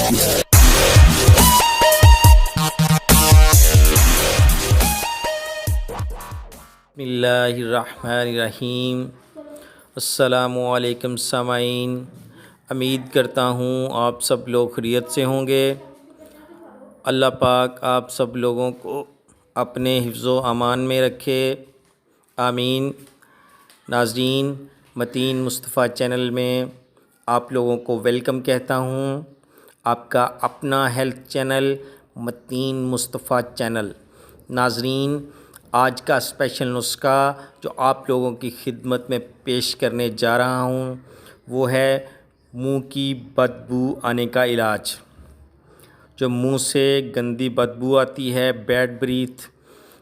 बिस्मिल्लाहिर्रहमानिर्रहीम। अस्सलामुअलैकुम सामाईन। उम्मीद करता हूँ आप सब लोग खैरियत से होंगे। अल्लाह पाक आप सब लोगों को अपने हिफ्ज़ो अमान में रखे, आमीन। नाज़रीन, मतीन मुस्तफ़ा चैनल में आप लोगों को वेलकम कहता हूँ। आपका अपना health channel Mateen Mustafa channel. नाज़रीन, आज का स्पेशल नुस्खा जो आप लोगों की खिदमत में पेश करने जा रहा हूँ वो है मुंह की बदबू आने का इलाज। जो मुंह से गंदी बदबू आती है, बैड ब्रीथ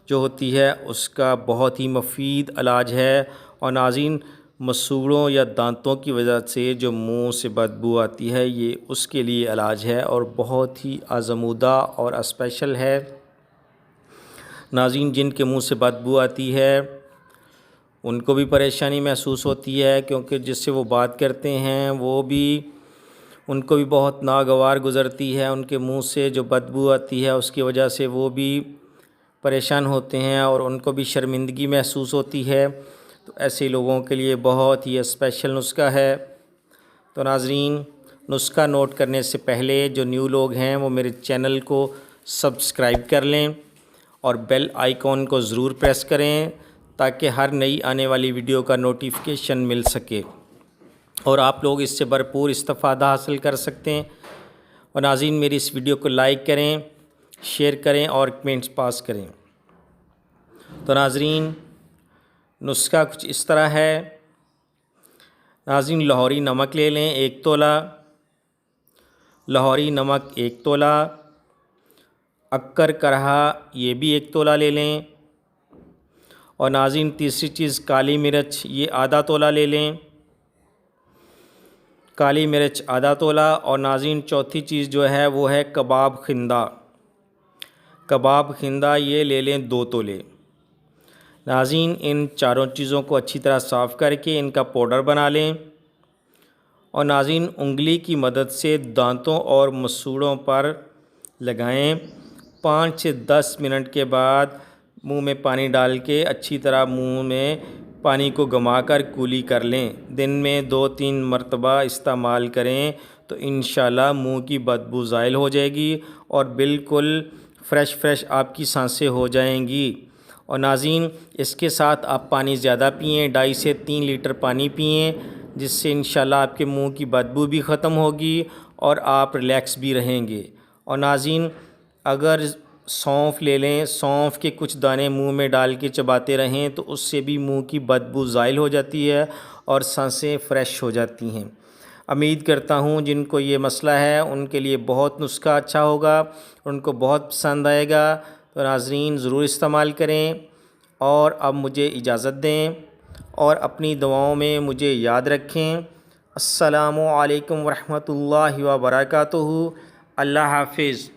जो होती है, उसका बहुत ही मुफीद इलाज है। और नाज़रीन, मसूड़ों या दांतों की वजह से जो मुंह से बदबू आती है, ये उसके लिए इलाज है और बहुत ही आज़मूदा और स्पेशल है। नाज़रीन, जिनके मुंह से बदबू आती है उनको भी परेशानी महसूस होती है, क्योंकि जिससे वो बात करते हैं वो भी उनको भी बहुत नागवार गुज़रती है। उनके मुंह से जो बदबू आती है उसकी वजह से वो भी परेशान होते हैं और उनको भी शर्मिंदगी महसूस होती है। तो ऐसे लोगों के लिए बहुत ही स्पेशल नुस्खा है। तो नाज़रीन, नुस्खा नोट करने से पहले जो न्यू लोग हैं वो मेरे चैनल को सब्सक्राइब कर लें और बेल आइकॉन को ज़रूर प्रेस करें ताकि हर नई आने वाली वीडियो का नोटिफिकेशन मिल सके और आप लोग इससे भरपूर इस्तिफ़ादा हासिल कर सकते हैं। और नाज़रीन, मेरी इस वीडियो को लाइक करें, शेयर करें और कमेंट्स पास करें। तो नाज़रीन, नुस्खा कुछ इस तरह है। नाज़रीन, लाहौरी नमक ले लें 1 तोला, लाहौरी नमक 1 तोला, अक्कर करहा ये भी 1 तोला ले लें। और नाज़रीन, तीसरी चीज़ काली मिर्च, ये आधा तोला ले लें, काली मिर्च आधा तोला। और नाज़रीन, चौथी चीज़ जो है वो है कबाब खिंदा, कबाब खिंदा ये ले लें 2 तोले। नाज़रीन, इन चारों चीज़ों को अच्छी तरह साफ़ करके इनका पाउडर बना लें और नाज़रीन, उंगली की मदद से दांतों और मसूड़ों पर लगाएं। 5 से 10 मिनट के बाद मुंह में पानी डाल के अच्छी तरह मुंह में पानी को घुमाकर कुली कर लें। दिन में 2-3 मरतबा इस्तेमाल करें तो इंशाल्लाह मुंह की बदबू ज़ाइल हो जाएगी और बिल्कुल फ़्रेश आपकी सांसें हो जाएंगी। और नाज़रीन, इसके साथ आप पानी ज़्यादा पिएं, 2.5 से 3 लीटर पानी पिएं, जिससे इंशाल्लाह आपके मुंह की बदबू भी ख़त्म होगी और आप रिलैक्स भी रहेंगे। और नाज़रीन, अगर सौंफ ले लें, सौंफ के कुछ दाने मुंह में डाल के चबाते रहें तो उससे भी मुंह की बदबू ज़ाइल हो जाती है और सांसें फ़्रेश हो जाती हैं। उम्मीद करता हूँ जिनको ये मसला है उनके लिए बहुत नुस्खा अच्छा होगा, उनको बहुत पसंद आएगा। तो नाज़रीन, ज़रूर इस्तेमाल करें और अब मुझे इजाज़त दें और अपनी दुआओं में मुझे याद रखें। अस्सलामु अलैकुम वरहमतुल्लाहि व बरकातुहू। अल्लाह हाफ़िज़।